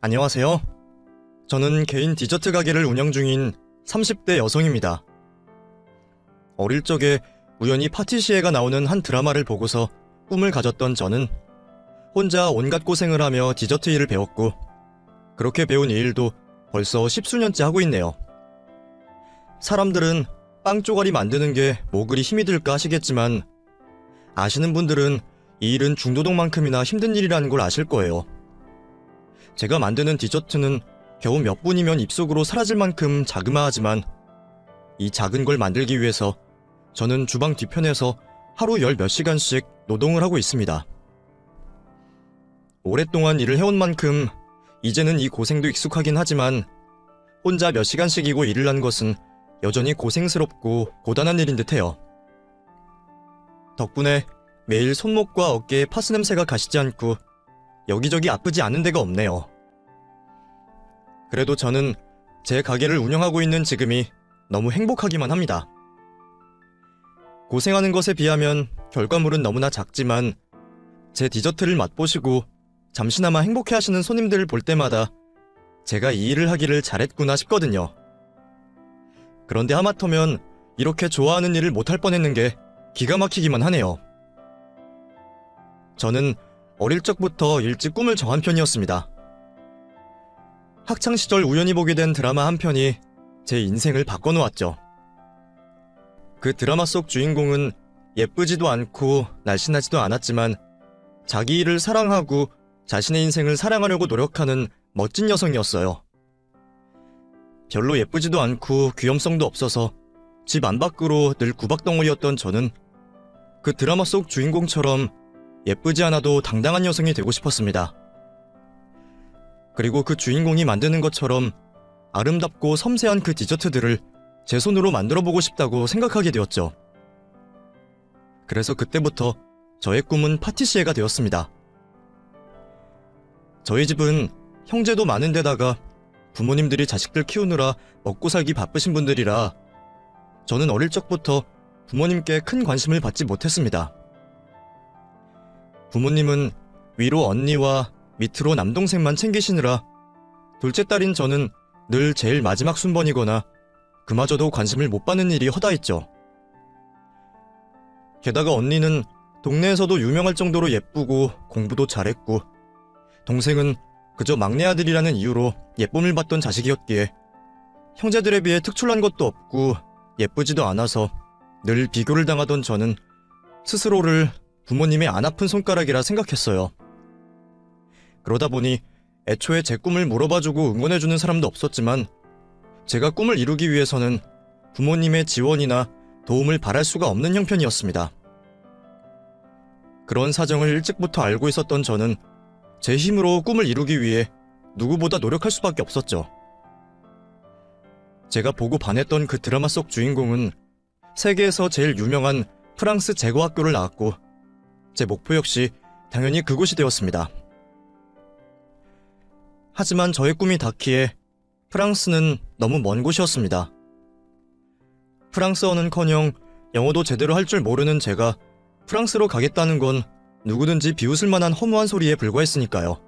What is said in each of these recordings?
안녕하세요. 저는 개인 디저트 가게를 운영 중인 30대 여성입니다. 어릴 적에 우연히 파티시에가 나오는 한 드라마를 보고서 꿈을 가졌던 저는 혼자 온갖 고생을 하며 디저트 일을 배웠고, 그렇게 배운 이 일도 벌써 10수년째 하고 있네요. 사람들은 빵 쪼가리 만드는 게 뭐 그리 힘이 들까 하시겠지만, 아시는 분들은 이 일은 중노동만큼이나 힘든 일이라는 걸 아실 거예요. 제가 만드는 디저트는 겨우 몇 분이면 입속으로 사라질 만큼 자그마하지만, 이 작은 걸 만들기 위해서 저는 주방 뒤편에서 하루 열 몇 시간씩 노동을 하고 있습니다. 오랫동안 일을 해온 만큼 이제는 이 고생도 익숙하긴 하지만, 혼자 몇 시간씩이고 일을 한 것은 여전히 고생스럽고 고단한 일인 듯해요. 덕분에 매일 손목과 어깨에 파스 냄새가 가시지 않고 여기저기 아프지 않은 데가 없네요. 그래도 저는 제 가게를 운영하고 있는 지금이 너무 행복하기만 합니다. 고생하는 것에 비하면 결과물은 너무나 작지만, 제 디저트를 맛보시고 잠시나마 행복해하시는 손님들을 볼 때마다 제가 이 일을 하기를 잘했구나 싶거든요. 그런데 하마터면 이렇게 좋아하는 일을 못할 뻔했는 게 기가 막히기만 하네요. 저는 어릴 적부터 일찍 꿈을 정한 편이었습니다. 학창시절 우연히 보게 된 드라마 한 편이 제 인생을 바꿔놓았죠. 그 드라마 속 주인공은 예쁘지도 않고 날씬하지도 않았지만, 자기 일을 사랑하고 자신의 인생을 사랑하려고 노력하는 멋진 여성이었어요. 별로 예쁘지도 않고 귀염성도 없어서 집 안팎으로 늘 구박덩어리였던 저는 그 드라마 속 주인공처럼 예쁘지 않아도 당당한 여성이 되고 싶었습니다. 그리고 그 주인공이 만드는 것처럼 아름답고 섬세한 그 디저트들을 제 손으로 만들어보고 싶다고 생각하게 되었죠. 그래서 그때부터 저의 꿈은 파티시에가 되었습니다. 저희 집은 형제도 많은 데다가 부모님들이 자식들 키우느라 먹고 살기 바쁘신 분들이라 저는 어릴 적부터 부모님께 큰 관심을 받지 못했습니다. 부모님은 위로 언니와 밑으로 남동생만 챙기시느라 둘째 딸인 저는 늘 제일 마지막 순번이거나 그마저도 관심을 못 받는 일이 허다했죠. 게다가 언니는 동네에서도 유명할 정도로 예쁘고 공부도 잘했고, 동생은 그저 막내 아들이라는 이유로 예쁨을 받던 자식이었기에 형제들에 비해 특출난 것도 없고 예쁘지도 않아서 늘 비교를 당하던 저는 스스로를 부모님의 안 아픈 손가락이라 생각했어요. 그러다 보니 애초에 제 꿈을 물어봐주고 응원해주는 사람도 없었지만, 제가 꿈을 이루기 위해서는 부모님의 지원이나 도움을 바랄 수가 없는 형편이었습니다. 그런 사정을 일찍부터 알고 있었던 저는 제 힘으로 꿈을 이루기 위해 누구보다 노력할 수밖에 없었죠. 제가 보고 반했던 그 드라마 속 주인공은 세계에서 제일 유명한 프랑스 제과학교를 나왔고, 제 목표 역시 당연히 그곳이 되었습니다. 하지만 저의 꿈이 닿기에 프랑스는 너무 먼 곳이었습니다. 프랑스어는커녕 영어도 제대로 할 줄 모르는 제가 프랑스로 가겠다는 건 누구든지 비웃을 만한 허무한 소리에 불과했으니까요.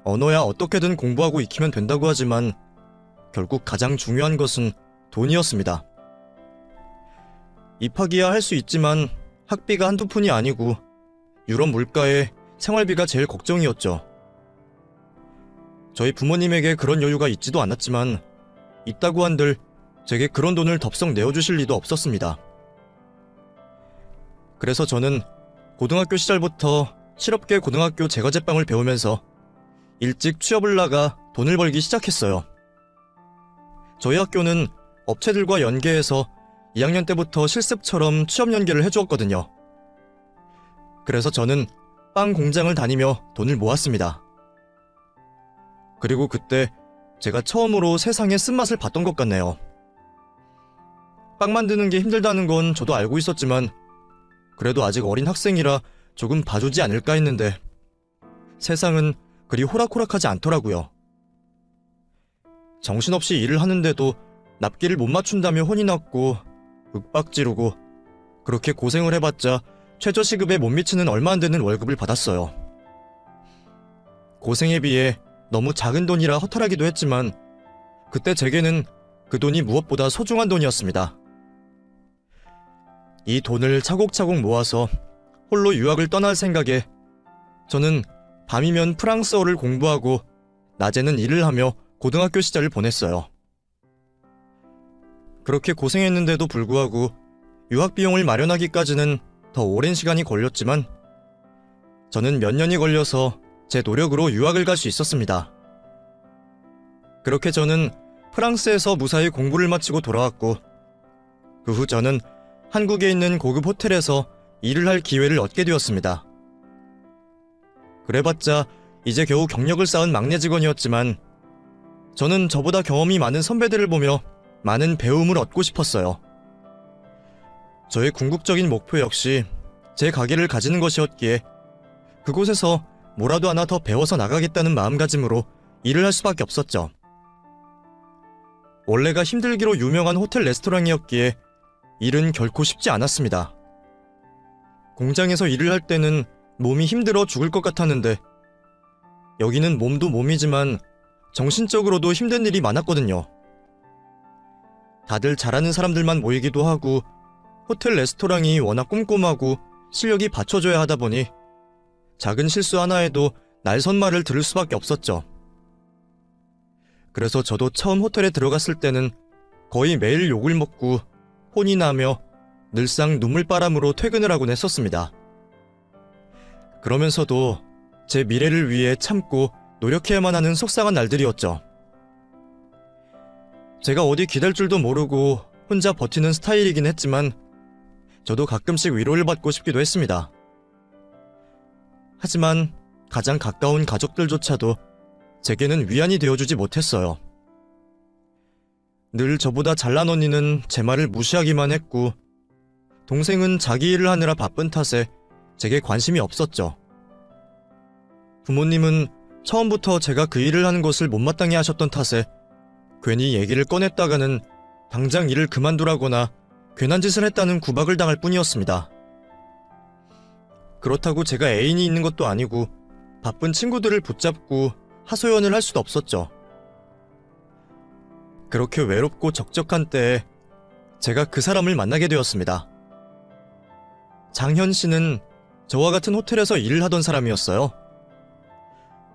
언어야 어떻게든 공부하고 익히면 된다고 하지만 결국 가장 중요한 것은 돈이었습니다. 입학이야 할 수 있지만 학비가 한두 푼이 아니고 유럽 물가에 생활비가 제일 걱정이었죠. 저희 부모님에게 그런 여유가 있지도 않았지만, 있다고 한들 제게 그런 돈을 덥석 내어주실 리도 없었습니다. 그래서 저는 고등학교 시절부터 실업계 고등학교 제과제빵을 배우면서 일찍 취업을 나가 돈을 벌기 시작했어요. 저희 학교는 업체들과 연계해서 2학년 때부터 실습처럼 취업 연계를 해주었거든요. 그래서 저는 빵 공장을 다니며 돈을 모았습니다. 그리고 그때 제가 처음으로 세상의 쓴맛을 봤던 것 같네요. 빵 만드는 게 힘들다는 건 저도 알고 있었지만, 그래도 아직 어린 학생이라 조금 봐주지 않을까 했는데 세상은 그리 호락호락하지 않더라고요. 정신없이 일을 하는데도 납기를 못 맞춘다며 혼이 났고 윽박지르고, 그렇게 고생을 해봤자 최저시급에 못 미치는 얼마 안 되는 월급을 받았어요. 고생에 비해 너무 작은 돈이라 허탈하기도 했지만 그때 제게는 그 돈이 무엇보다 소중한 돈이었습니다. 이 돈을 차곡차곡 모아서 홀로 유학을 떠날 생각에 저는 밤이면 프랑스어를 공부하고 낮에는 일을 하며 고등학교 시절을 보냈어요. 그렇게 고생했는데도 불구하고 유학 비용을 마련하기까지는 더 오랜 시간이 걸렸지만 저는 몇 년이 걸려서 제 노력으로 유학을 갈 수 있었습니다. 그렇게 저는 프랑스에서 무사히 공부를 마치고 돌아왔고 그 후 저는 한국에 있는 고급 호텔에서 일을 할 기회를 얻게 되었습니다. 그래봤자 이제 겨우 경력을 쌓은 막내 직원이었지만 저는 저보다 경험이 많은 선배들을 보며 많은 배움을 얻고 싶었어요. 저의 궁극적인 목표 역시 제 가게를 가지는 것이었기에 그곳에서 뭐라도 하나 더 배워서 나가겠다는 마음가짐으로 일을 할 수밖에 없었죠. 원래가 힘들기로 유명한 호텔 레스토랑이었기에 일은 결코 쉽지 않았습니다. 공장에서 일을 할 때는 몸이 힘들어 죽을 것 같았는데 여기는 몸도 몸이지만 정신적으로도 힘든 일이 많았거든요. 다들 잘하는 사람들만 모이기도 하고 호텔 레스토랑이 워낙 꼼꼼하고 실력이 받쳐줘야 하다 보니 작은 실수 하나에도 날선말을 들을 수밖에 없었죠. 그래서 저도 처음 호텔에 들어갔을 때는 거의 매일 욕을 먹고 혼이 나며 늘상 눈물바람으로 퇴근을 하곤 했었습니다. 그러면서도 제 미래를 위해 참고 노력해야만 하는 속상한 날들이었죠. 제가 어디 기댈 줄도 모르고 혼자 버티는 스타일이긴 했지만 저도 가끔씩 위로를 받고 싶기도 했습니다. 하지만 가장 가까운 가족들조차도 제게는 위안이 되어주지 못했어요. 늘 저보다 잘난 언니는 제 말을 무시하기만 했고 동생은 자기 일을 하느라 바쁜 탓에 제게 관심이 없었죠. 부모님은 처음부터 제가 그 일을 하는 것을 못마땅해 하셨던 탓에 괜히 얘기를 꺼냈다가는 당장 일을 그만두라거나 괜한 짓을 했다는 구박을 당할 뿐이었습니다. 그렇다고 제가 애인이 있는 것도 아니고 바쁜 친구들을 붙잡고 하소연을 할 수도 없었죠. 그렇게 외롭고 적적한 때에 제가 그 사람을 만나게 되었습니다. 장현 씨는 저와 같은 호텔에서 일을 하던 사람이었어요.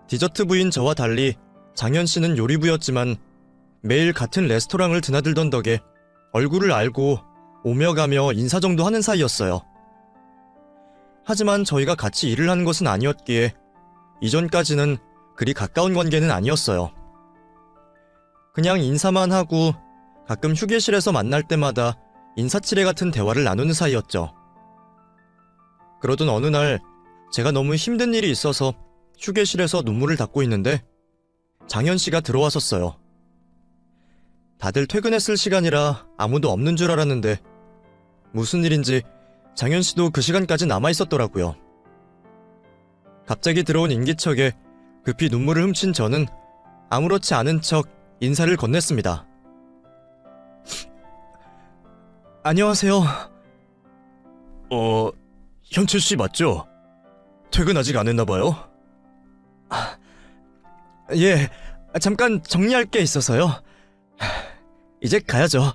디저트 부인 저와 달리 장현 씨는 요리부였지만 매일 같은 레스토랑을 드나들던 덕에 얼굴을 알고 오며 가며 인사 정도 하는 사이였어요. 하지만 저희가 같이 일을 하는 것은 아니었기에 이전까지는 그리 가까운 관계는 아니었어요. 그냥 인사만 하고 가끔 휴게실에서 만날 때마다 인사치레 같은 대화를 나누는 사이였죠. 그러던 어느 날 제가 너무 힘든 일이 있어서 휴게실에서 눈물을 닦고 있는데 장현 씨가 들어왔었어요. 다들 퇴근했을 시간이라 아무도 없는 줄 알았는데 무슨 일인지 장현 씨도 그 시간까지 남아있었더라고요. 갑자기 들어온 인기척에 급히 눈물을 훔친 저는 아무렇지 않은 척 인사를 건넸습니다. 안녕하세요. 현철씨 맞죠? 퇴근 아직 안 했나봐요? 예, 잠깐 정리할 게 있어서요. 이제 가야죠.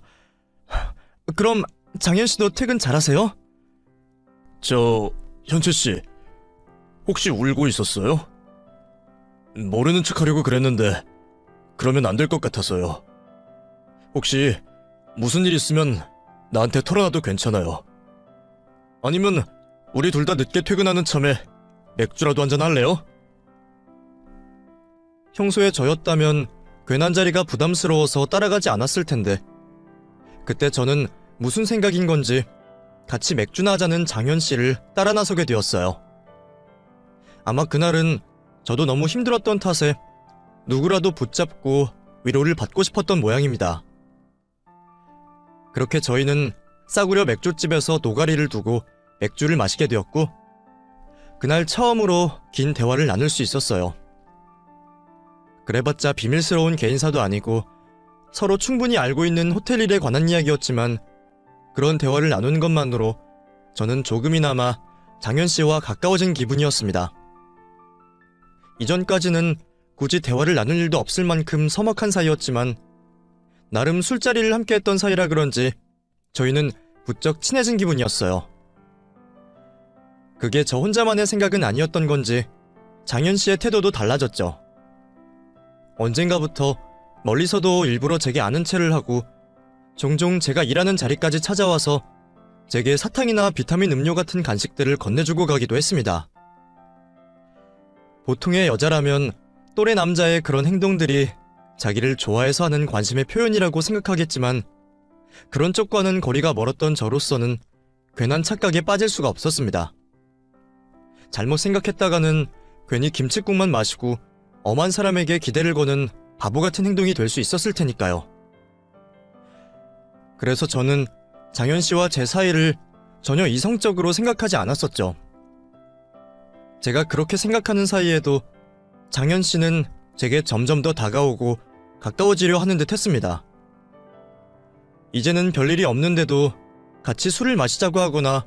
그럼 장현씨도 퇴근 잘하세요? 현철씨, 혹시 울고 있었어요? 모르는 척 하려고 그랬는데 그러면 안 될 것 같아서요. 혹시 무슨 일 있으면 나한테 털어놔도 괜찮아요. 아니면 우리 둘 다 늦게 퇴근하는 참에 맥주라도 한잔 할래요? 평소에 저였다면 괜한 자리가 부담스러워서 따라가지 않았을 텐데 그때 저는 무슨 생각인 건지 같이 맥주나 하자는 장현 씨를 따라 나서게 되었어요. 아마 그날은 저도 너무 힘들었던 탓에 누구라도 붙잡고 위로를 받고 싶었던 모양입니다. 그렇게 저희는 싸구려 맥주집에서 노가리를 두고 맥주를 마시게 되었고 그날 처음으로 긴 대화를 나눌 수 있었어요. 그래봤자 비밀스러운 개인사도 아니고 서로 충분히 알고 있는 호텔 일에 관한 이야기였지만 그런 대화를 나누는 것만으로 저는 조금이나마 장현 씨와 가까워진 기분이었습니다. 이전까지는 굳이 대화를 나눌 일도 없을 만큼 서먹한 사이였지만 나름 술자리를 함께 했던 사이라 그런지 저희는 부쩍 친해진 기분이었어요. 그게 저 혼자만의 생각은 아니었던 건지 장현 씨의 태도도 달라졌죠. 언젠가부터 멀리서도 일부러 제게 아는 체를 하고 종종 제가 일하는 자리까지 찾아와서 제게 사탕이나 비타민 음료 같은 간식들을 건네주고 가기도 했습니다. 보통의 여자라면 또래 남자의 그런 행동들이 자기를 좋아해서 하는 관심의 표현이라고 생각하겠지만 그런 쪽과는 거리가 멀었던 저로서는 괜한 착각에 빠질 수가 없었습니다. 잘못 생각했다가는 괜히 김칫국만 마시고 엄한 사람에게 기대를 거는 바보 같은 행동이 될 수 있었을 테니까요. 그래서 저는 장현 씨와 제 사이를 전혀 이성적으로 생각하지 않았었죠. 제가 그렇게 생각하는 사이에도 장현 씨는 제게 점점 더 다가오고 가까워지려 하는 듯 했습니다. 이제는 별일이 없는데도 같이 술을 마시자고 하거나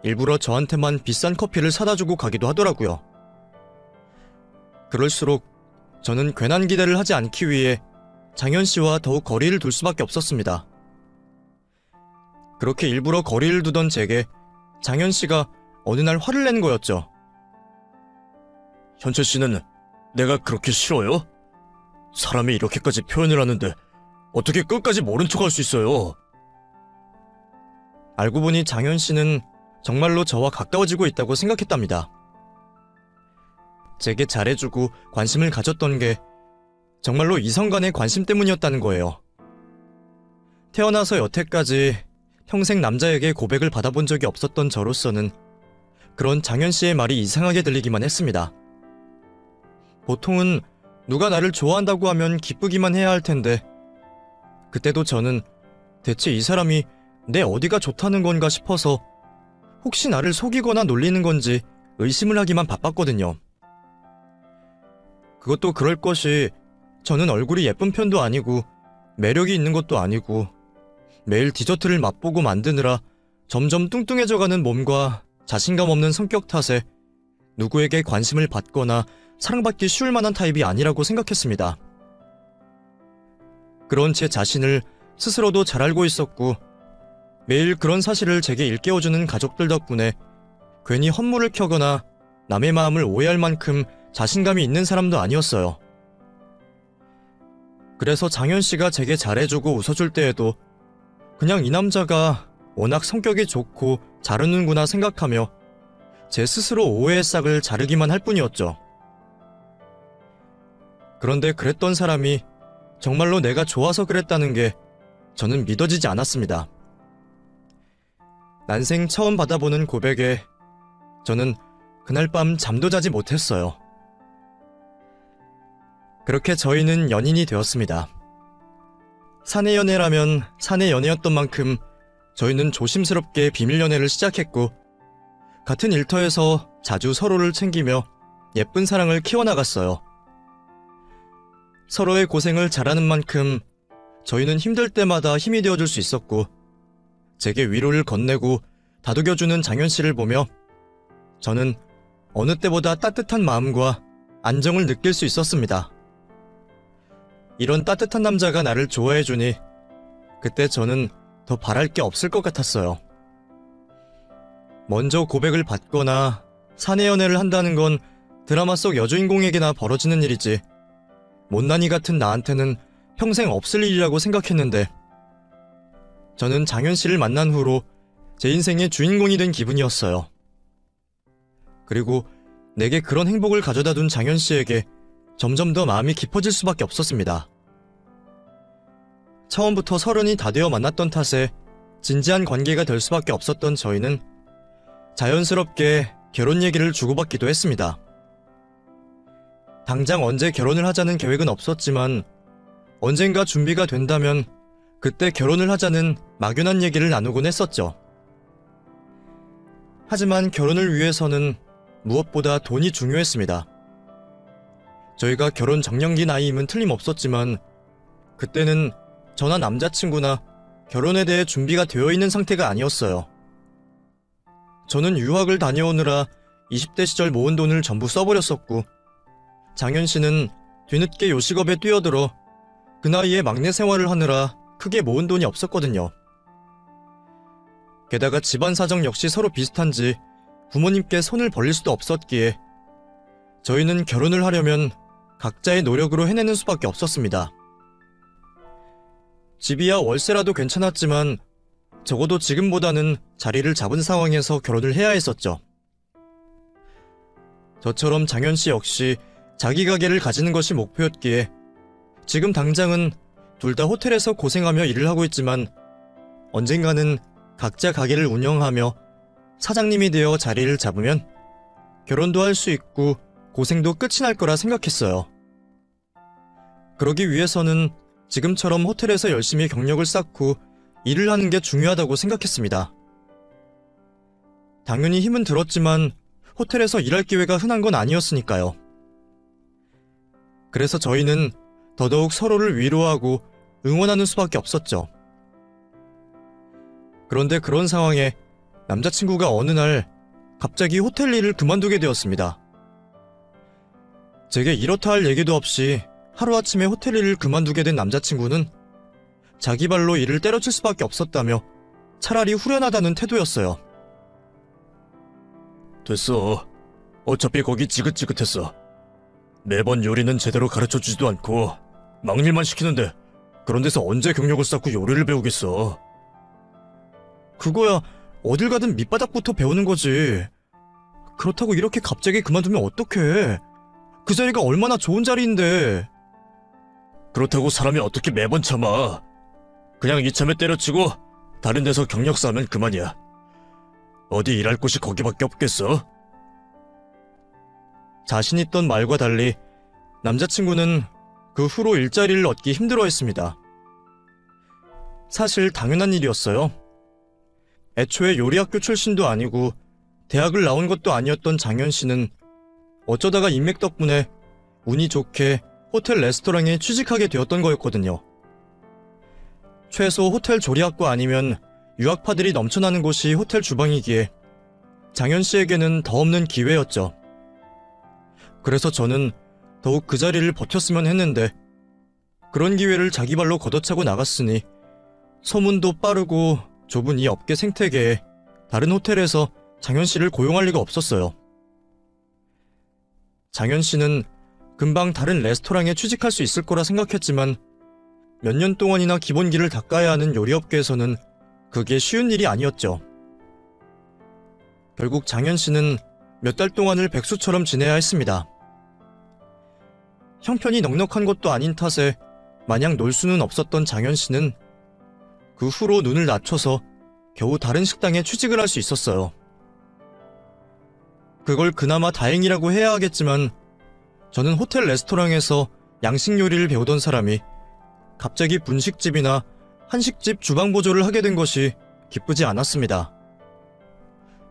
일부러 저한테만 비싼 커피를 사다 주고 가기도 하더라고요. 그럴수록 저는 괜한 기대를 하지 않기 위해 장현 씨와 더욱 거리를 둘 수밖에 없었습니다. 그렇게 일부러 거리를 두던 제게 장현 씨가 어느 날 화를 낸 거였죠. 현철 씨는 내가 그렇게 싫어요? 사람이 이렇게까지 표현을 하는데 어떻게 끝까지 모른 척할 수 있어요? 알고 보니 장현 씨는 정말로 저와 가까워지고 있다고 생각했답니다. 제게 잘해주고 관심을 가졌던 게 정말로 이성 간의 관심 때문이었다는 거예요. 태어나서 여태까지 평생 남자에게 고백을 받아본 적이 없었던 저로서는 그런 장현 씨의 말이 이상하게 들리기만 했습니다. 보통은 누가 나를 좋아한다고 하면 기쁘기만 해야 할 텐데 그때도 저는 대체 이 사람이 내 어디가 좋다는 건가 싶어서 혹시 나를 속이거나 놀리는 건지 의심을 하기만 바빴거든요. 그것도 그럴 것이 저는 얼굴이 예쁜 편도 아니고 매력이 있는 것도 아니고 매일 디저트를 맛보고 만드느라 점점 뚱뚱해져가는 몸과 자신감 없는 성격 탓에 누구에게 관심을 받거나 사랑받기 쉬울 만한 타입이 아니라고 생각했습니다. 그런 제 자신을 스스로도 잘 알고 있었고 매일 그런 사실을 제게 일깨워주는 가족들 덕분에 괜히 헛물을 켜거나 남의 마음을 오해할 만큼 자신감이 있는 사람도 아니었어요. 그래서 장현 씨가 제게 잘해주고 웃어줄 때에도 그냥 이 남자가 워낙 성격이 좋고 잘 웃는구나 생각하며 제 스스로 오해의 싹을 자르기만 할 뿐이었죠. 그런데 그랬던 사람이 정말로 내가 좋아서 그랬다는 게 저는 믿어지지 않았습니다. 난생 처음 받아보는 고백에 저는 그날 밤 잠도 자지 못했어요. 그렇게 저희는 연인이 되었습니다. 사내 연애라면 사내 연애였던 만큼 저희는 조심스럽게 비밀 연애를 시작했고 같은 일터에서 자주 서로를 챙기며 예쁜 사랑을 키워나갔어요. 서로의 고생을 잘하는 만큼 저희는 힘들 때마다 힘이 되어줄 수 있었고 제게 위로를 건네고 다독여주는 장현 씨를 보며 저는 어느 때보다 따뜻한 마음과 안정을 느낄 수 있었습니다. 이런 따뜻한 남자가 나를 좋아해주니 그때 저는 더 바랄 게 없을 것 같았어요. 먼저 고백을 받거나 사내 연애를 한다는 건 드라마 속 여주인공에게나 벌어지는 일이지 못난이 같은 나한테는 평생 없을 일이라고 생각했는데 저는 장현 씨를 만난 후로 제 인생의 주인공이 된 기분이었어요. 그리고 내게 그런 행복을 가져다 둔 장현 씨에게 점점 더 마음이 깊어질 수밖에 없었습니다. 처음부터 서른이 다 되어 만났던 탓에 진지한 관계가 될 수밖에 없었던 저희는 자연스럽게 결혼 얘기를 주고받기도 했습니다. 당장 언제 결혼을 하자는 계획은 없었지만 언젠가 준비가 된다면 그때 결혼을 하자는 막연한 얘기를 나누곤 했었죠. 하지만 결혼을 위해서는 무엇보다 돈이 중요했습니다. 저희가 결혼 적령기 나이임은 틀림없었지만 그때는 저나 남자친구나 결혼에 대해 준비가 되어 있는 상태가 아니었어요. 저는 유학을 다녀오느라 20대 시절 모은 돈을 전부 써버렸었고 장현 씨는 뒤늦게 요식업에 뛰어들어 그 나이에 막내 생활을 하느라 크게 모은 돈이 없었거든요. 게다가 집안 사정 역시 서로 비슷한지 부모님께 손을 벌릴 수도 없었기에 저희는 결혼을 하려면 각자의 노력으로 해내는 수밖에 없었습니다. 집이야 월세라도 괜찮았지만 적어도 지금보다는 자리를 잡은 상황에서 결혼을 해야 했었죠. 저처럼 장현 씨 역시 자기 가게를 가지는 것이 목표였기에 지금 당장은 둘 다 호텔에서 고생하며 일을 하고 있지만 언젠가는 각자 가게를 운영하며 사장님이 되어 자리를 잡으면 결혼도 할 수 있고 고생도 끝이 날 거라 생각했어요. 그러기 위해서는 지금처럼 호텔에서 열심히 경력을 쌓고 일을 하는 게 중요하다고 생각했습니다. 당연히 힘은 들었지만 호텔에서 일할 기회가 흔한 건 아니었으니까요. 그래서 저희는 더더욱 서로를 위로하고 응원하는 수밖에 없었죠. 그런데 그런 상황에 남자친구가 어느 날 갑자기 호텔 일을 그만두게 되었습니다. 제게 이렇다 할 얘기도 없이 하루아침에 호텔 일을 그만두게 된 남자친구는 자기 발로 일을 때려칠 수밖에 없었다며 차라리 후련하다는 태도였어요. 됐어. 어차피 거기 지긋지긋했어. 매번 요리는 제대로 가르쳐주지도 않고 막일만 시키는데 그런 데서 언제 경력을 쌓고 요리를 배우겠어. 그거야 어딜 가든 밑바닥부터 배우는 거지. 그렇다고 이렇게 갑자기 그만두면 어떡해. 그 자리가 얼마나 좋은 자리인데. 그렇다고 사람이 어떻게 매번 참아. 그냥 이참에 때려치고 다른 데서 경력 쌓으면 그만이야. 어디 일할 곳이 거기밖에 없겠어? 자신 있던 말과 달리 남자친구는 그 후로 일자리를 얻기 힘들어했습니다. 사실 당연한 일이었어요. 애초에 요리학교 출신도 아니고 대학을 나온 것도 아니었던 장현 씨는 어쩌다가 인맥 덕분에 운이 좋게 호텔 레스토랑에 취직하게 되었던 거였거든요. 최소 호텔 조리학과 아니면 유학파들이 넘쳐나는 곳이 호텔 주방이기에 장현 씨에게는 더 없는 기회였죠. 그래서 저는 더욱 그 자리를 버텼으면 했는데 그런 기회를 자기 발로 걷어차고 나갔으니 소문도 빠르고 좁은 이 업계 생태계에 다른 호텔에서 장현 씨를 고용할 리가 없었어요. 장현 씨는 금방 다른 레스토랑에 취직할 수 있을 거라 생각했지만 몇 년 동안이나 기본기를 닦아야 하는 요리업계에서는 그게 쉬운 일이 아니었죠. 결국 장현 씨는 몇 달 동안을 백수처럼 지내야 했습니다. 형편이 넉넉한 것도 아닌 탓에 마냥 놀 수는 없었던 장현 씨는 그 후로 눈을 낮춰서 겨우 다른 식당에 취직을 할 수 있었어요. 그걸 그나마 다행이라고 해야 하겠지만 저는 호텔 레스토랑에서 양식 요리를 배우던 사람이 갑자기 분식집이나 한식집 주방 보조를 하게 된 것이 기쁘지 않았습니다.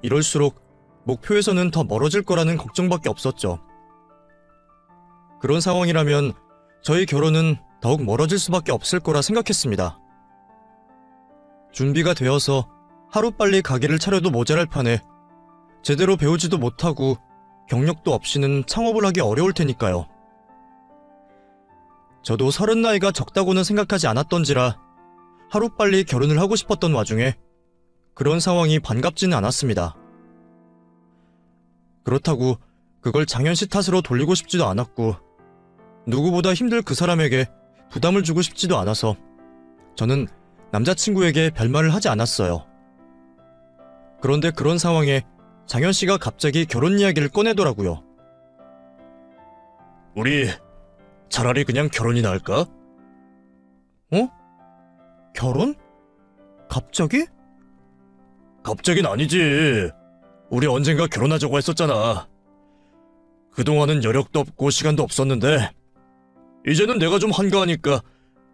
이럴수록 목표에서는 더 멀어질 거라는 걱정밖에 없었죠. 그런 상황이라면 저희 결혼은 더욱 멀어질 수밖에 없을 거라 생각했습니다. 준비가 되어서 하루빨리 가게를 차려도 모자랄 판에 제대로 배우지도 못하고 경력도 없이는 창업을 하기 어려울 테니까요. 저도 30 나이가 적다고는 생각하지 않았던지라 하루빨리 결혼을 하고 싶었던 와중에 그런 상황이 반갑지는 않았습니다. 그렇다고 그걸 장현 씨 탓으로 돌리고 싶지도 않았고 누구보다 힘들 그 사람에게 부담을 주고 싶지도 않아서 저는 남자친구에게 별말을 하지 않았어요. 그런데 그런 상황에 장현 씨가 갑자기 결혼 이야기를 꺼내더라고요. 우리 차라리 그냥 결혼이나 할까? 어? 결혼? 갑자기? 갑자긴 아니지. 우리 언젠가 결혼하자고 했었잖아. 그동안은 여력도 없고 시간도 없었는데 이제는 내가 좀 한가하니까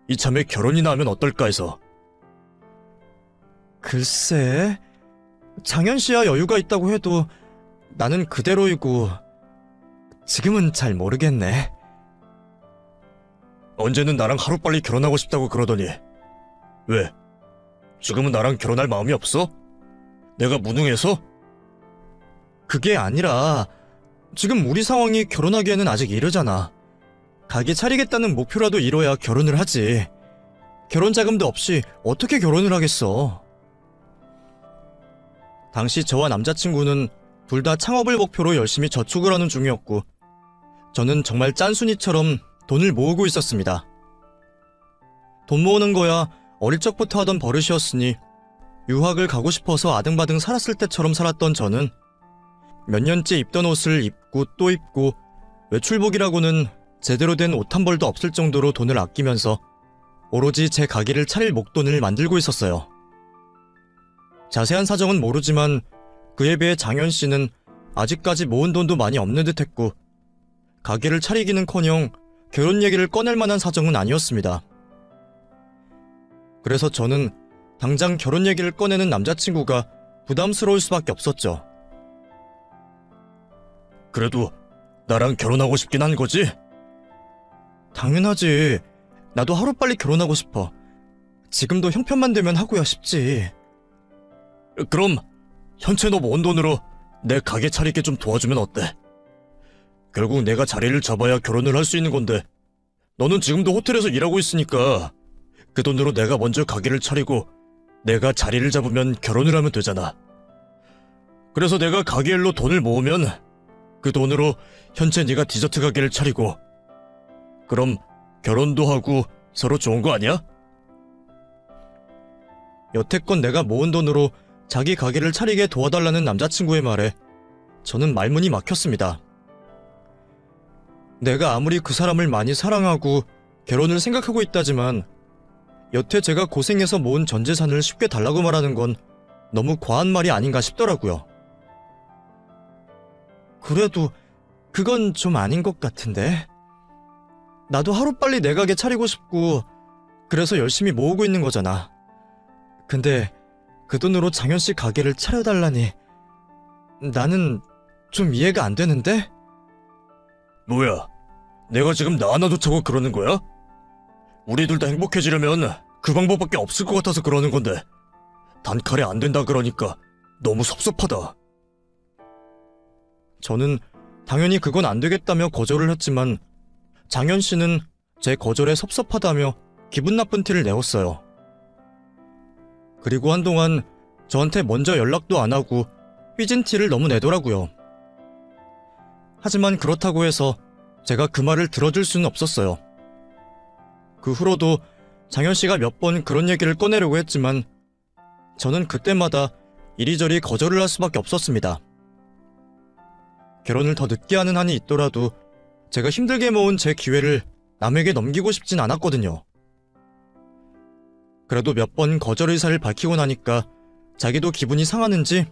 이참에 결혼이나 하면 어떨까 해서. 글쎄, 장현 씨야 여유가 있다고 해도 나는 그대로이고 지금은 잘 모르겠네. 언제는 나랑 하루빨리 결혼하고 싶다고 그러더니 왜? 지금은 나랑 결혼할 마음이 없어? 내가 무능해서? 그게 아니라 지금 우리 상황이 결혼하기에는 아직 이르잖아. 가게 차리겠다는 목표라도 이뤄야 결혼을 하지. 결혼 자금도 없이 어떻게 결혼을 하겠어. 당시 저와 남자친구는 둘 다 창업을 목표로 열심히 저축을 하는 중이었고, 저는 정말 짠순이처럼 돈을 모으고 있었습니다. 돈 모으는 거야 어릴 적부터 하던 버릇이었으니 유학을 가고 싶어서 아등바등 살았을 때처럼 살았던 저는 몇 년째 입던 옷을 입고 또 입고 외출복이라고는 제대로 된 옷 한 벌도 없을 정도로 돈을 아끼면서 오로지 제 가게를 차릴 목돈을 만들고 있었어요. 자세한 사정은 모르지만 그에 비해 장현 씨는 아직까지 모은 돈도 많이 없는 듯했고 가게를 차리기는커녕 결혼 얘기를 꺼낼 만한 사정은 아니었습니다. 그래서 저는 당장 결혼 얘기를 꺼내는 남자친구가 부담스러울 수밖에 없었죠. 그래도 나랑 결혼하고 싶긴 한 거지? 당연하지. 나도 하루빨리 결혼하고 싶어. 지금도 형편만 되면 하고야 싶지. 그럼 현재 너 모은 돈으로 내 가게 차리게 좀 도와주면 어때? 결국 내가 자리를 잡아야 결혼을 할 수 있는 건데 너는 지금도 호텔에서 일하고 있으니까 그 돈으로 내가 먼저 가게를 차리고 내가 자리를 잡으면 결혼을 하면 되잖아. 그래서 내가 가게 일로 돈을 모으면 그 돈으로 현재 네가 디저트 가게를 차리고 그럼 결혼도 하고 서로 좋은 거 아니야? 여태껏 내가 모은 돈으로 자기 가게를 차리게 도와달라는 남자친구의 말에 저는 말문이 막혔습니다. 내가 아무리 그 사람을 많이 사랑하고 결혼을 생각하고 있다지만 여태 제가 고생해서 모은 전 재산을 쉽게 달라고 말하는 건 너무 과한 말이 아닌가 싶더라고요. 그래도 그건 좀 아닌 것 같은데. 나도 하루빨리 내 가게 차리고 싶고 그래서 열심히 모으고 있는 거잖아. 근데 그 돈으로 장현씨 가게를 차려달라니 나는 좀 이해가 안 되는데? 뭐야, 내가 지금 나 하나도 차고 그러는 거야? 우리 둘 다 행복해지려면 그 방법밖에 없을 것 같아서 그러는 건데 단칼에 안 된다 그러니까 너무 섭섭하다. 저는 당연히 그건 안 되겠다며 거절을 했지만 장현 씨는 제 거절에 섭섭하다며 기분 나쁜 티를 내었어요. 그리고 한동안 저한테 먼저 연락도 안 하고 삐진 티를 너무 내더라고요. 하지만 그렇다고 해서 제가 그 말을 들어줄 수는 없었어요. 그 후로도 장현 씨가 몇 번 그런 얘기를 꺼내려고 했지만 저는 그때마다 이리저리 거절을 할 수밖에 없었습니다. 결혼을 더 늦게 하는 한이 있더라도 제가 힘들게 모은 제 기회를 남에게 넘기고 싶진 않았거든요. 그래도 몇 번 거절 의사를 밝히고 나니까 자기도 기분이 상하는지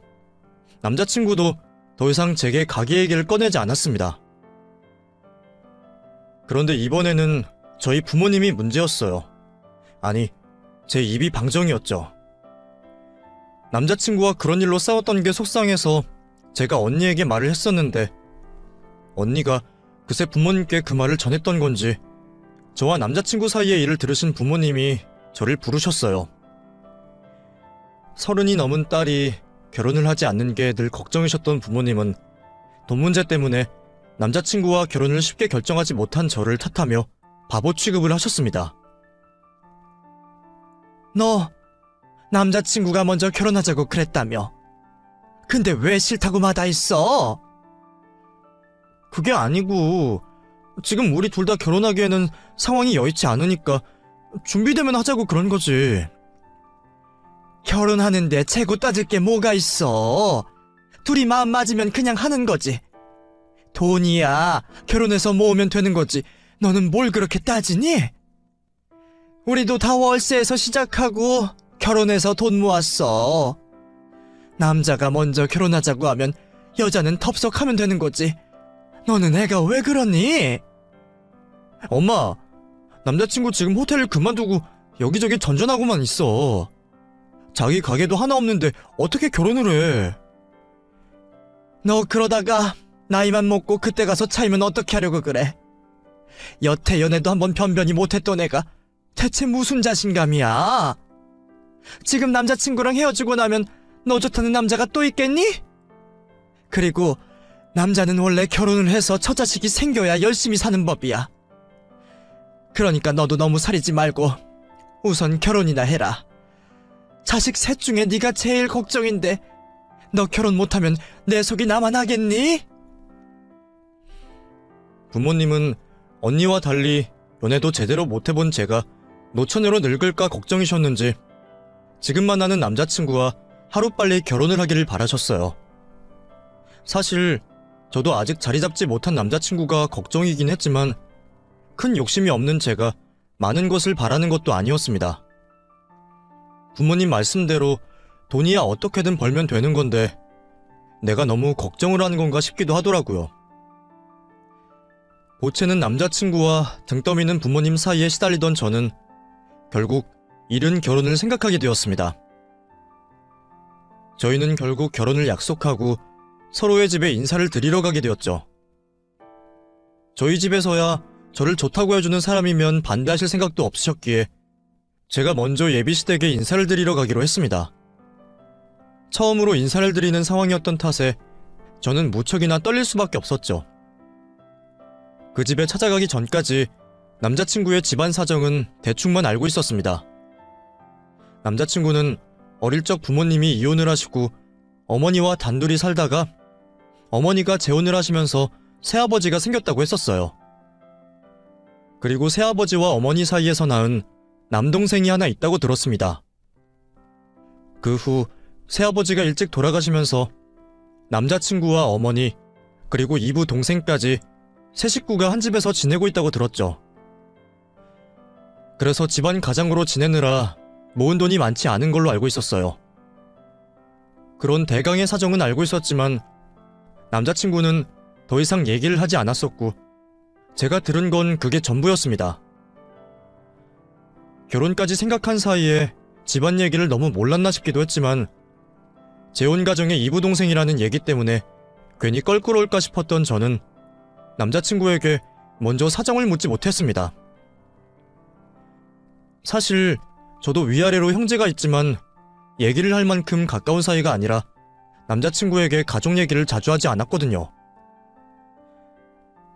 남자친구도 더 이상 제게 가게 얘기를 꺼내지 않았습니다. 그런데 이번에는 저희 부모님이 문제였어요. 아니, 제 입이 방정이었죠. 남자친구와 그런 일로 싸웠던 게 속상해서 제가 언니에게 말을 했었는데 언니가 그새 부모님께 그 말을 전했던 건지 저와 남자친구 사이의 일을 들으신 부모님이 저를 부르셨어요. 30이 넘은 딸이 결혼을 하지 않는 게 늘 걱정이셨던 부모님은 돈 문제 때문에 남자친구와 결혼을 쉽게 결정하지 못한 저를 탓하며 바보 취급을 하셨습니다. 너 남자친구가 먼저 결혼하자고 그랬다며. 근데 왜 싫다고 마다했어? 그게 아니고 지금 우리 둘 다 결혼하기에는 상황이 여의치 않으니까 준비되면 하자고 그런 거지. 결혼하는데 재고 따질 게 뭐가 있어. 둘이 마음 맞으면 그냥 하는 거지. 돈이야 결혼해서 모으면 되는 거지. 너는 뭘 그렇게 따지니? 우리도 다 월세에서 시작하고 결혼해서 돈 모았어. 남자가 먼저 결혼하자고 하면 여자는 덥석하면 되는 거지. 너는 애가 왜 그러니? 엄마, 남자친구 지금 호텔을 그만두고 여기저기 전전하고만 있어. 자기 가게도 하나 없는데 어떻게 결혼을 해? 너 그러다가 나이만 먹고 그때 가서 차이면 어떻게 하려고 그래? 여태 연애도 한번 변변히 못했던 애가 대체 무슨 자신감이야? 지금 남자친구랑 헤어지고 나면 너 좋다는 남자가 또 있겠니? 그리고 남자는 원래 결혼을 해서 처자식이 생겨야 열심히 사는 법이야. 그러니까 너도 너무 사리지 말고 우선 결혼이나 해라. 자식 셋 중에 네가 제일 걱정인데 너 결혼 못하면 내 속이 나만 하겠니? 부모님은 언니와 달리 연애도 제대로 못해본 제가 노처녀로 늙을까 걱정이셨는지 지금 만나는 남자친구와 하루빨리 결혼을 하기를 바라셨어요. 사실 저도 아직 자리 잡지 못한 남자친구가 걱정이긴 했지만 큰 욕심이 없는 제가 많은 것을 바라는 것도 아니었습니다. 부모님 말씀대로 돈이야 어떻게든 벌면 되는 건데 내가 너무 걱정을 하는 건가 싶기도 하더라고요. 보채는 남자친구와 등 떠미는 부모님 사이에 시달리던 저는 결국 이른 결혼을 생각하게 되었습니다. 저희는 결국 결혼을 약속하고 서로의 집에 인사를 드리러 가게 되었죠. 저희 집에서야 저를 좋다고 해주는 사람이면 반대하실 생각도 없으셨기에 제가 먼저 예비시댁에 인사를 드리러 가기로 했습니다. 처음으로 인사를 드리는 상황이었던 탓에 저는 무척이나 떨릴 수밖에 없었죠. 그 집에 찾아가기 전까지 남자친구의 집안 사정은 대충만 알고 있었습니다. 남자친구는 어릴 적 부모님이 이혼을 하시고 어머니와 단둘이 살다가 어머니가 재혼을 하시면서 새아버지가 생겼다고 했었어요. 그리고 새아버지와 어머니 사이에서 낳은 남동생이 하나 있다고 들었습니다. 그 후 새아버지가 일찍 돌아가시면서 남자친구와 어머니 그리고 이부 동생까지 세 식구가 한 집에서 지내고 있다고 들었죠. 그래서 집안 가장으로 지내느라 모은 돈이 많지 않은 걸로 알고 있었어요. 그런 대강의 사정은 알고 있었지만 남자친구는 더 이상 얘기를 하지 않았었고 제가 들은 건 그게 전부였습니다. 결혼까지 생각한 사이에 집안 얘기를 너무 몰랐나 싶기도 했지만 재혼 가정의 이부 동생이라는 얘기 때문에 괜히 껄끄러울까 싶었던 저는 남자친구에게 먼저 사정을 묻지 못했습니다. 사실 저도 위아래로 형제가 있지만 얘기를 할 만큼 가까운 사이가 아니라 남자친구에게 가족 얘기를 자주 하지 않았거든요.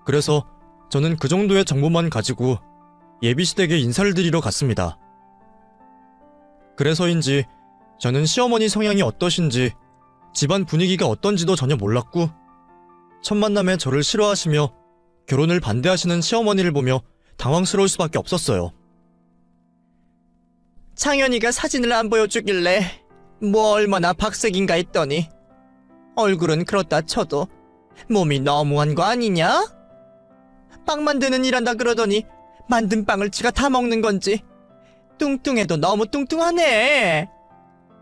그래서 저는 그 정도의 정보만 가지고 예비시댁에 인사를 드리러 갔습니다. 그래서인지 저는 시어머니 성향이 어떠신지 집안 분위기가 어떤지도 전혀 몰랐고 첫 만남에 저를 싫어하시며 결혼을 반대하시는 시어머니를 보며 당황스러울 수밖에 없었어요. 창현이가 사진을 안 보여주길래 뭐 얼마나 박색인가 했더니 얼굴은 그렇다 쳐도 몸이 너무한 거 아니냐? 빵 만드는 일 한다 그러더니 만든 빵을 지가 다 먹는 건지 뚱뚱해도 너무 뚱뚱하네.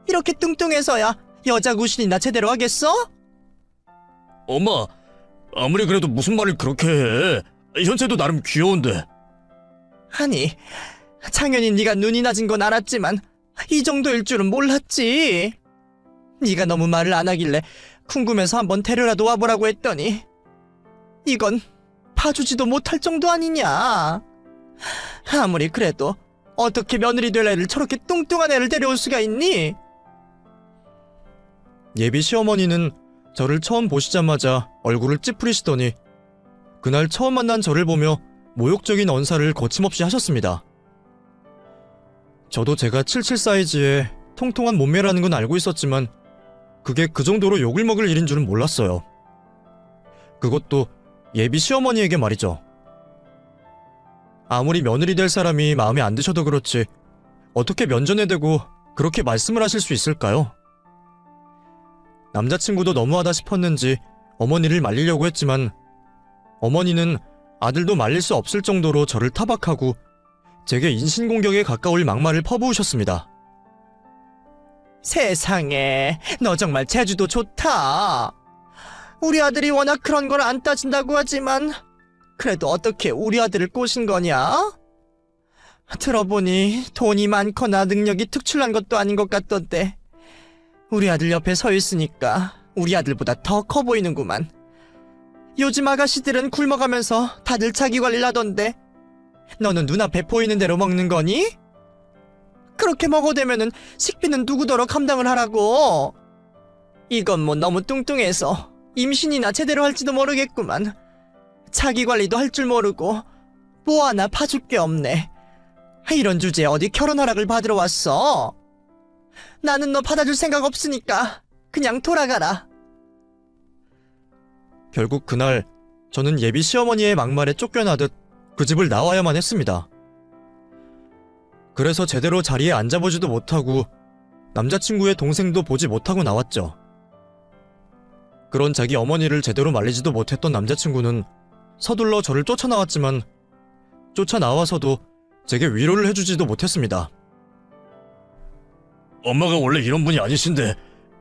이렇게 뚱뚱해서야 여자 구실이나 제대로 하겠어? 엄마, 아무리 그래도 무슨 말을 그렇게 해. 현채도 나름 귀여운데. 아니, 창현이 네가 눈이 낮은 건 알았지만 이 정도일 줄은 몰랐지. 네가 너무 말을 안 하길래 궁금해서 한번 데려라도 와보라고 했더니 이건 봐주지도 못할 정도 아니냐. 아무리 그래도 어떻게 며느리 될 애를 저렇게 뚱뚱한 애를 데려올 수가 있니? 예비 시어머니는 저를 처음 보시자마자 얼굴을 찌푸리시더니 그날 처음 만난 저를 보며 모욕적인 언사를 거침없이 하셨습니다. 저도 제가 77 사이즈에 통통한 몸매라는 건 알고 있었지만 그게 그 정도로 욕을 먹을 일인 줄은 몰랐어요. 그것도 예비 시어머니에게 말이죠. 아무리 며느리 될 사람이 마음에 안 드셔도 그렇지 어떻게 면전에 대고 그렇게 말씀을 하실 수 있을까요? 남자친구도 너무하다 싶었는지 어머니를 말리려고 했지만 어머니는 아들도 말릴 수 없을 정도로 저를 타박하고 제게 인신공격에 가까울 막말을 퍼부으셨습니다. 세상에, 너 정말 재주도 좋다. 우리 아들이 워낙 그런 걸 안 따진다고 하지만 그래도 어떻게 우리 아들을 꼬신 거냐? 들어보니 돈이 많거나 능력이 특출난 것도 아닌 것 같던데 우리 아들 옆에 서 있으니까 우리 아들보다 더 커 보이는구만. 요즘 아가씨들은 굶어가면서 다들 자기 관리를 하던데 너는 눈앞에 보이는 대로 먹는 거니? 그렇게 먹어대면은 식비는 누구더러 감당을 하라고. 이건 뭐 너무 뚱뚱해서 임신이나 제대로 할지도 모르겠구만. 자기 관리도 할 줄 모르고 뭐 하나 봐줄 게 없네. 이런 주제에 어디 결혼 허락을 받으러 왔어? 나는 너 받아줄 생각 없으니까 그냥 돌아가라. 결국 그날 저는 예비 시어머니의 막말에 쫓겨나듯 그 집을 나와야만 했습니다. 그래서 제대로 자리에 앉아보지도 못하고 남자친구의 동생도 보지 못하고 나왔죠. 그런 자기 어머니를 제대로 말리지도 못했던 남자친구는 서둘러 저를 쫓아나왔지만 쫓아나와서도 제게 위로를 해주지도 못했습니다. 엄마가 원래 이런 분이 아니신데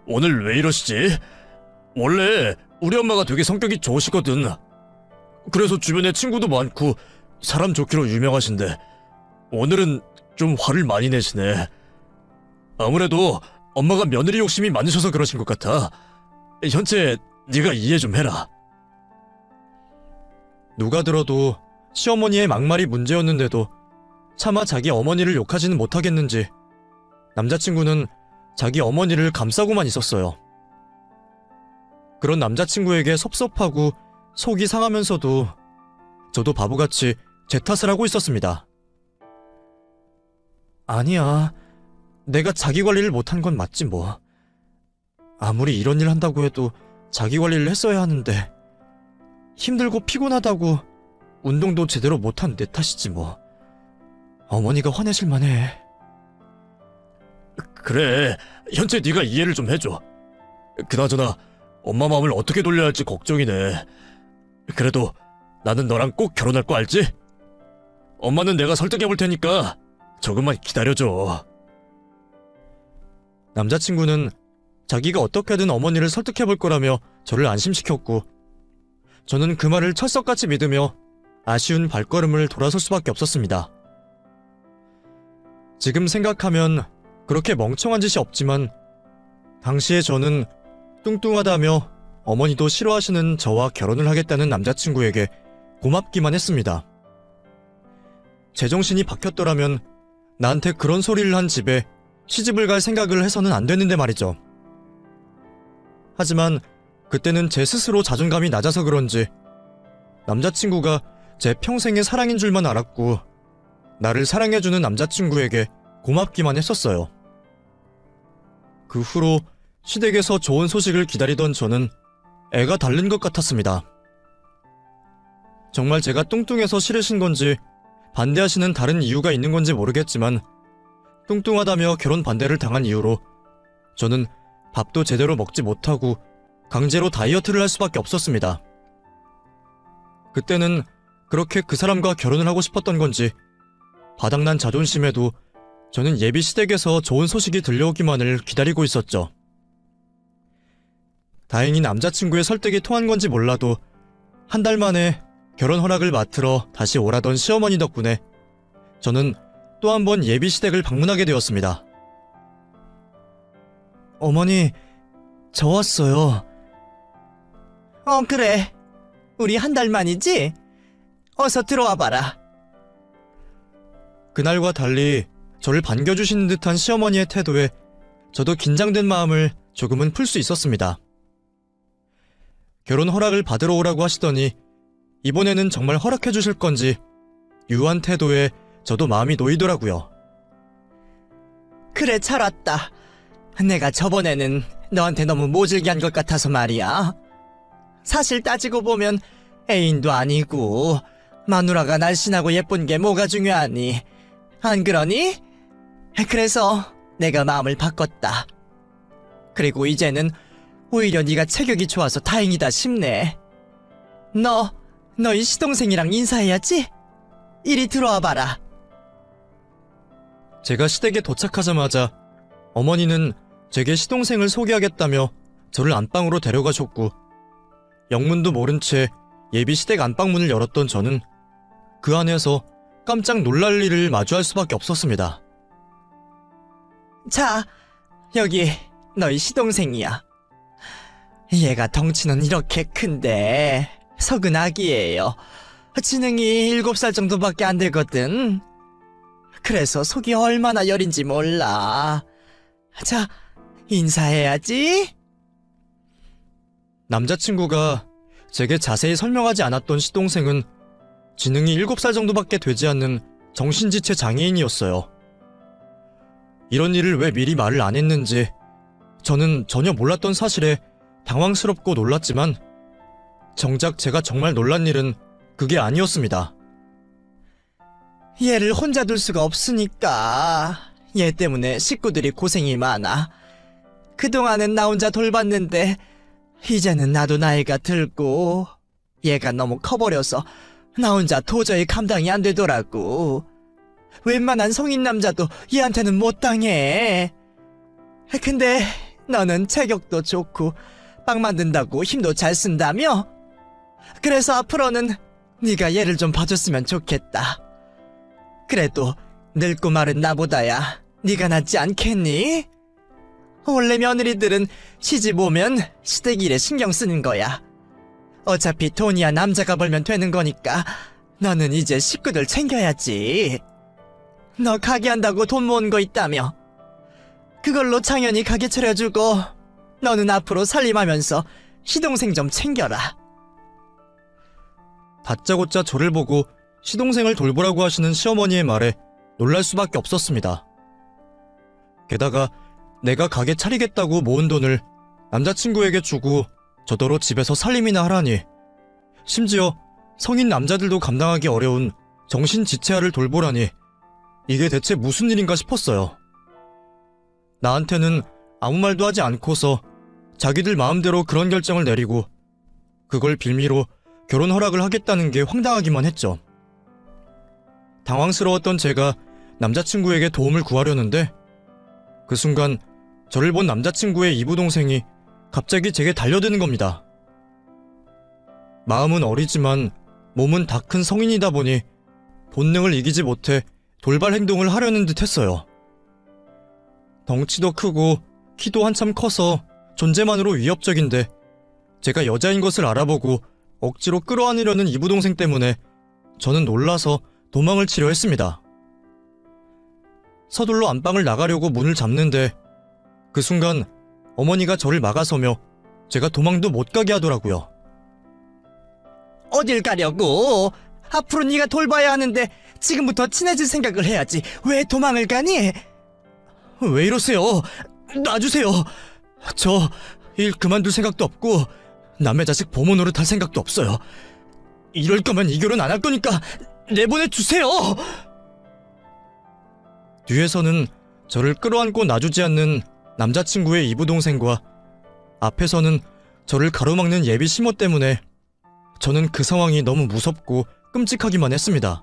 오늘 왜 이러시지? 원래 우리 엄마가 되게 성격이 좋으시거든. 그래서 주변에 친구도 많고 사람 좋기로 유명하신데 오늘은 좀 화를 많이 내시네. 아무래도 엄마가 며느리 욕심이 많으셔서 그러신 것 같아. 현채, 네가 이해 좀 해라. 누가 들어도 시어머니의 막말이 문제였는데도 차마 자기 어머니를 욕하지는 못하겠는지 남자친구는 자기 어머니를 감싸고만 있었어요. 그런 남자친구에게 섭섭하고 속이 상하면서도 저도 바보같이 제 탓을 하고 있었습니다. 아니야, 내가 자기 관리를 못한 건 맞지 뭐. 아무리 이런 일 한다고 해도 자기 관리를 했어야 하는데 힘들고 피곤하다고 운동도 제대로 못한 내 탓이지 뭐. 어머니가 화내실 만해. 그래, 현채 네가 이해를 좀 해줘. 그나저나 엄마 마음을 어떻게 돌려야 할지 걱정이네. 그래도 나는 너랑 꼭 결혼할 거 알지? 엄마는 내가 설득해볼 테니까 조금만 기다려줘. 남자친구는 자기가 어떻게든 어머니를 설득해볼 거라며 저를 안심시켰고 저는 그 말을 철석같이 믿으며 아쉬운 발걸음을 돌아설 수밖에 없었습니다. 지금 생각하면 그렇게 멍청한 짓이 없지만 당시에 저는 뚱뚱하다며 어머니도 싫어하시는 저와 결혼을 하겠다는 남자친구에게 고맙기만 했습니다. 제정신이 바뀌었더라면 나한테 그런 소리를 한 집에 시집을 갈 생각을 해서는 안 됐는데 말이죠. 하지만 그때는 제 스스로 자존감이 낮아서 그런지 남자친구가 제 평생의 사랑인 줄만 알았고 나를 사랑해주는 남자친구에게 고맙기만 했었어요. 그 후로 시댁에서 좋은 소식을 기다리던 저는 애가 닳는 것 같았습니다. 정말 제가 뚱뚱해서 싫으신 건지 반대하시는 다른 이유가 있는 건지 모르겠지만 뚱뚱하다며 결혼 반대를 당한 이유로 저는 밥도 제대로 먹지 못하고 강제로 다이어트를 할 수밖에 없었습니다. 그때는 그렇게 그 사람과 결혼을 하고 싶었던 건지 바닥난 자존심에도 저는 예비 시댁에서 좋은 소식이 들려오기만을 기다리고 있었죠. 다행히 남자친구의 설득이 통한 건지 몰라도 한 달 만에 결혼 허락을 맡으러 다시 오라던 시어머니 덕분에 저는 또 한 번 예비 시댁을 방문하게 되었습니다. 어머니, 저 왔어요. 그래. 우리 한 달 만이지? 어서 들어와 봐라. 그날과 달리 저를 반겨주시는 듯한 시어머니의 태도에 저도 긴장된 마음을 조금은 풀 수 있었습니다. 결혼 허락을 받으러 오라고 하시더니 이번에는 정말 허락해 주실 건지 유한 태도에 저도 마음이 놓이더라고요. 그래, 잘 왔다. 내가 저번에는 너한테 너무 모질게 한 것 같아서 말이야. 사실 따지고 보면 애인도 아니고 마누라가 날씬하고 예쁜 게 뭐가 중요하니? 안 그러니? 그래서 내가 마음을 바꿨다. 그리고 이제는 오히려 네가 체격이 좋아서 다행이다 싶네. 너희 시동생이랑 인사해야지? 이리 들어와 봐라. 제가 시댁에 도착하자마자 어머니는 제게 시동생을 소개하겠다며 저를 안방으로 데려가셨고 영문도 모른 채 예비 시댁 안방문을 열었던 저는 그 안에서 깜짝 놀랄 일을 마주할 수밖에 없었습니다. 자, 여기 너희 시동생이야. 얘가 덩치는 이렇게 큰데 석은 아기예요. 지능이 7살 정도밖에 안 되거든. 그래서 속이 얼마나 여린지 몰라. 자, 인사해야지. 남자친구가 제게 자세히 설명하지 않았던 시동생은 지능이 7살 정도밖에 되지 않는 정신지체 장애인이었어요. 이런 일을 왜 미리 말을 안 했는지 저는 전혀 몰랐던 사실에 당황스럽고 놀랐지만 정작 제가 정말 놀란 일은 그게 아니었습니다. 얘를 혼자 둘 수가 없으니까 얘 때문에 식구들이 고생이 많아. 그동안은 나 혼자 돌봤는데 이제는 나도 나이가 들고 얘가 너무 커버려서 나 혼자 도저히 감당이 안 되더라고. 웬만한 성인 남자도 얘한테는 못 당해. 근데 너는 체격도 좋고 빵 만든다고 힘도 잘 쓴다며? 그래서 앞으로는 네가 얘를 좀 봐줬으면 좋겠다. 그래도 늙고 마른 나보다야 네가 낫지 않겠니? 원래 며느리들은 시집 오면 시댁 일에 신경 쓰는 거야. 어차피 돈이야 남자가 벌면 되는 거니까 너는 이제 식구들 챙겨야지. 너 가게 한다고 돈 모은 거 있다며? 그걸로 창현이 가게 차려주고 너는 앞으로 살림하면서 시동생 좀 챙겨라. 다짜고짜 저를 보고 시동생을 돌보라고 하시는 시어머니의 말에 놀랄 수밖에 없었습니다. 게다가 내가 가게 차리겠다고 모은 돈을 남자친구에게 주고 저더러 집에서 살림이나 하라니, 심지어 성인 남자들도 감당하기 어려운 정신지체아를 돌보라니, 이게 대체 무슨 일인가 싶었어요. 나한테는 아무 말도 하지 않고서 자기들 마음대로 그런 결정을 내리고 그걸 빌미로 결혼 허락을 하겠다는 게 황당하기만 했죠. 당황스러웠던 제가 남자친구에게 도움을 구하려는데 그 순간 저를 본 남자친구의 이부동생이 갑자기 제게 달려드는 겁니다. 마음은 어리지만 몸은 다 큰 성인이다 보니 본능을 이기지 못해 돌발 행동을 하려는 듯 했어요. 덩치도 크고 키도 한참 커서 존재만으로 위협적인데 제가 여자인 것을 알아보고 억지로 끌어안으려는 이부동생 때문에 저는 놀라서 도망을 치려 했습니다. 서둘러 안방을 나가려고 문을 잡는데 그 순간 어머니가 저를 막아서며 제가 도망도 못 가게 하더라고요. 어딜 가려고? 앞으로 네가 돌봐야 하는데 지금부터 친해질 생각을 해야지. 왜 도망을 가니? 왜 이러세요? 놔주세요. 저 일 그만둘 생각도 없고 남의 자식 보모 노릇할 생각도 없어요. 이럴 거면 이 결혼 안 할 거니까 내보내주세요. 뒤에서는 저를 끌어안고 놔주지 않는 남자친구의 이부동생과 앞에서는 저를 가로막는 예비 시모 때문에 저는 그 상황이 너무 무섭고 끔찍하기만 했습니다.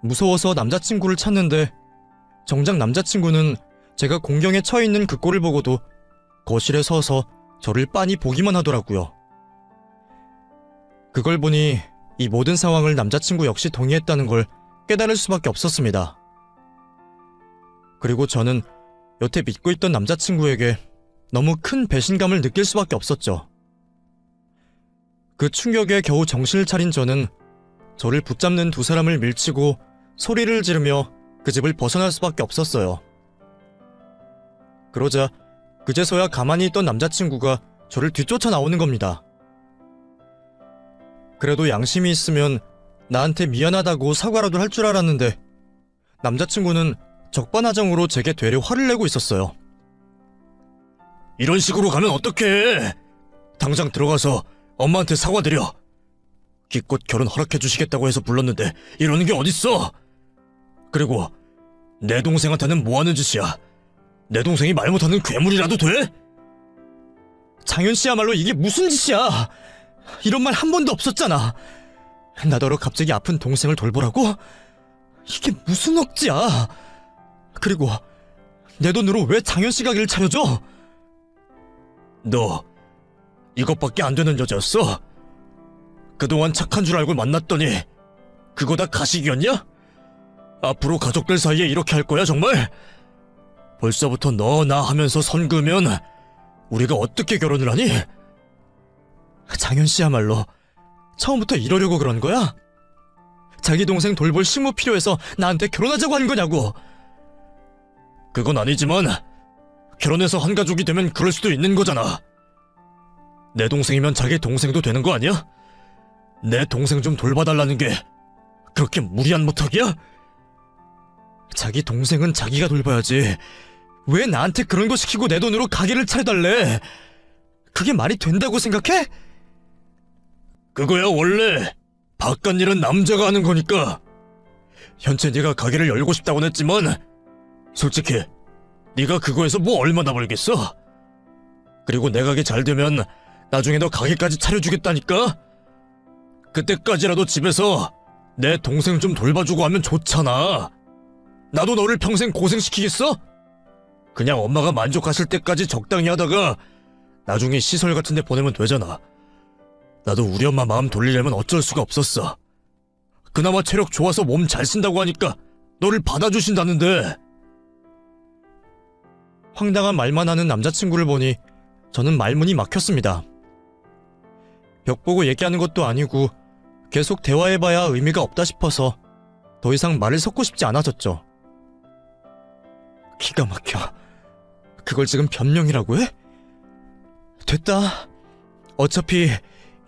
무서워서 남자친구를 찾는데 정작 남자친구는 제가 공경에 처해 있는 그 꼴을 보고도 거실에 서서 저를 빤히 보기만 하더라고요. 그걸 보니 이 모든 상황을 남자친구 역시 동의했다는 걸 깨달을 수밖에 없었습니다. 그리고 저는 여태 믿고 있던 남자친구에게 너무 큰 배신감을 느낄 수밖에 없었죠. 그 충격에 겨우 정신을 차린 저는 저를 붙잡는 두 사람을 밀치고 소리를 지르며 그 집을 벗어날 수밖에 없었어요. 그러자 그제서야 가만히 있던 남자친구가 저를 뒤쫓아 나오는 겁니다. 그래도 양심이 있으면 나한테 미안하다고 사과라도 할 줄 알았는데 남자친구는 적반하장으로 제게 되려 화를 내고 있었어요. 이런 식으로 가면 어떡해? 당장 들어가서 엄마한테 사과드려. 기껏 결혼 허락해 주시겠다고 해서 불렀는데 이러는 게 어딨어? 그리고 내 동생한테는 뭐 하는 짓이야? 내 동생이 말 못하는 괴물이라도 돼? 장현 씨야말로 이게 무슨 짓이야? 이런 말 한 번도 없었잖아. 나더러 갑자기 아픈 동생을 돌보라고? 이게 무슨 억지야? 그리고 내 돈으로 왜 장현 씨 가게를 차려줘? 너 이것밖에 안 되는 여자였어? 그동안 착한 줄 알고 만났더니 그거 다 가식이었냐? 앞으로 가족들 사이에 이렇게 할 거야 정말? 벌써부터 너 나 하면서 선 그으면 우리가 어떻게 결혼을 하니? 장현 씨야말로 처음부터 이러려고 그런 거야? 자기 동생 돌볼 식모 필요해서 나한테 결혼하자고 한 거냐고? 그건 아니지만 결혼해서 한 가족이 되면 그럴 수도 있는 거잖아. 내 동생이면 자기 동생도 되는 거 아니야? 내 동생 좀 돌봐달라는 게 그렇게 무리한 부탁이야? 자기 동생은 자기가 돌봐야지. 왜 나한테 그런 거 시키고 내 돈으로 가게를 차려달래? 그게 말이 된다고 생각해? 그거야 원래 바깥 일은 남자가 하는 거니까. 현재 네가 가게를 열고 싶다고는 했지만 솔직히 네가 그거에서 뭐 얼마나 벌겠어? 그리고 내 가게 잘 되면 나중에 너 가게까지 차려주겠다니까? 그때까지라도 집에서 내 동생 좀 돌봐주고 하면 좋잖아. 나도 너를 평생 고생시키겠어? 그냥 엄마가 만족하실 때까지 적당히 하다가 나중에 시설 같은 데 보내면 되잖아. 나도 우리 엄마 마음 돌리려면 어쩔 수가 없었어. 그나마 체력 좋아서 몸 잘 쓴다고 하니까 너를 받아주신다는데. 황당한 말만 하는 남자친구를 보니 저는 말문이 막혔습니다. 벽 보고 얘기하는 것도 아니고 계속 대화해봐야 의미가 없다 싶어서 더 이상 말을 섞고 싶지 않아졌죠. 기가 막혀. 그걸 지금 변명이라고 해? 됐다. 어차피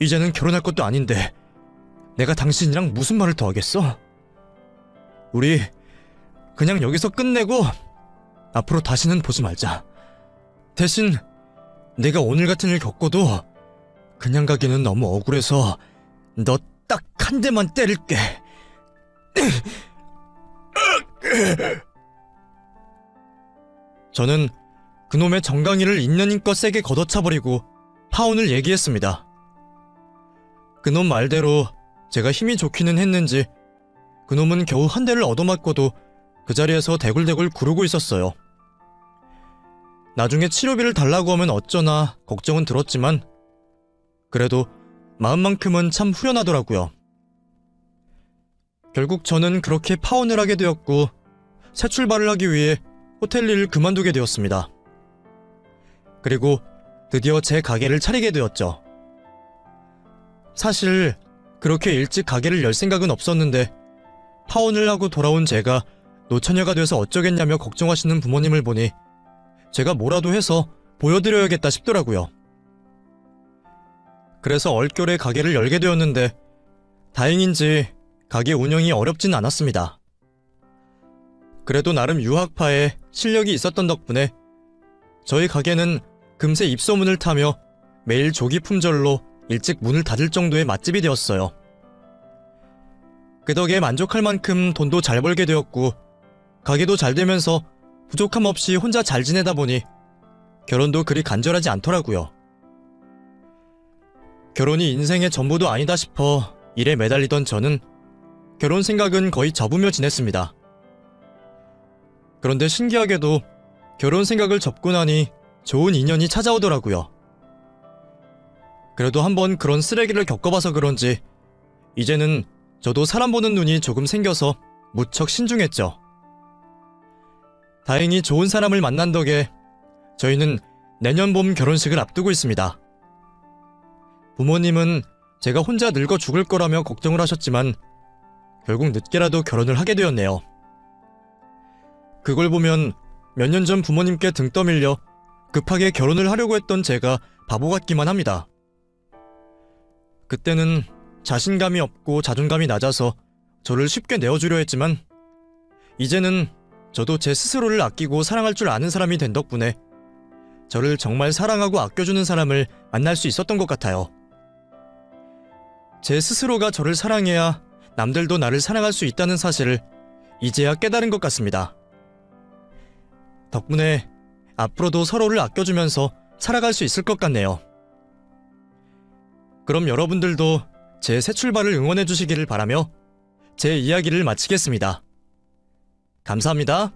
이제는 결혼할 것도 아닌데 내가 당신이랑 무슨 말을 더 하겠어? 우리 그냥 여기서 끝내고 앞으로 다시는 보지 말자. 대신 내가 오늘 같은 일 겪고도 그냥 가기는 너무 억울해서 너 딱 한 대만 때릴게. 저는 그놈의 정강이를 있는 힘껏 세게 걷어차버리고 파혼을 얘기했습니다. 그놈 말대로 제가 힘이 좋기는 했는지 그놈은 겨우 한 대를 얻어맞고도 그 자리에서 대굴대굴 구르고 있었어요. 나중에 치료비를 달라고 하면 어쩌나 걱정은 들었지만 그래도 마음만큼은 참 후련하더라고요. 결국 저는 그렇게 파혼을 하게 되었고 새 출발을 하기 위해 호텔 일을 그만두게 되었습니다. 그리고 드디어 제 가게를 차리게 되었죠. 사실 그렇게 일찍 가게를 열 생각은 없었는데 파혼을 하고 돌아온 제가 노처녀가 돼서 어쩌겠냐며 걱정하시는 부모님을 보니 제가 뭐라도 해서 보여드려야겠다 싶더라고요. 그래서 얼결에 가게를 열게 되었는데 다행인지 가게 운영이 어렵진 않았습니다. 그래도 나름 유학파에 실력이 있었던 덕분에 저희 가게는 금세 입소문을 타며 매일 조기 품절로 일찍 문을 닫을 정도의 맛집이 되었어요. 그 덕에 만족할 만큼 돈도 잘 벌게 되었고 가게도 잘 되면서 부족함 없이 혼자 잘 지내다 보니 결혼도 그리 간절하지 않더라고요. 결혼이 인생의 전부도 아니다 싶어 일에 매달리던 저는 결혼 생각은 거의 접으며 지냈습니다. 그런데 신기하게도 결혼 생각을 접고 나니 좋은 인연이 찾아오더라고요. 그래도 한번 그런 쓰레기를 겪어봐서 그런지 이제는 저도 사람 보는 눈이 조금 생겨서 무척 신중했죠. 다행히 좋은 사람을 만난 덕에 저희는 내년 봄 결혼식을 앞두고 있습니다. 부모님은 제가 혼자 늙어 죽을 거라며 걱정을 하셨지만 결국 늦게라도 결혼을 하게 되었네요. 그걸 보면 몇 년 전 부모님께 등 떠밀려 급하게 결혼을 하려고 했던 제가 바보 같기만 합니다. 그때는 자신감이 없고 자존감이 낮아서 저를 쉽게 내어주려 했지만 이제는 저도 제 스스로를 아끼고 사랑할 줄 아는 사람이 된 덕분에 저를 정말 사랑하고 아껴주는 사람을 만날 수 있었던 것 같아요. 제 스스로가 저를 사랑해야 남들도 나를 사랑할 수 있다는 사실을 이제야 깨달은 것 같습니다. 덕분에 앞으로도 서로를 아껴주면서 살아갈 수 있을 것 같네요. 그럼 여러분들도 제 새 출발을 응원해 주시기를 바라며 제 이야기를 마치겠습니다. 감사합니다.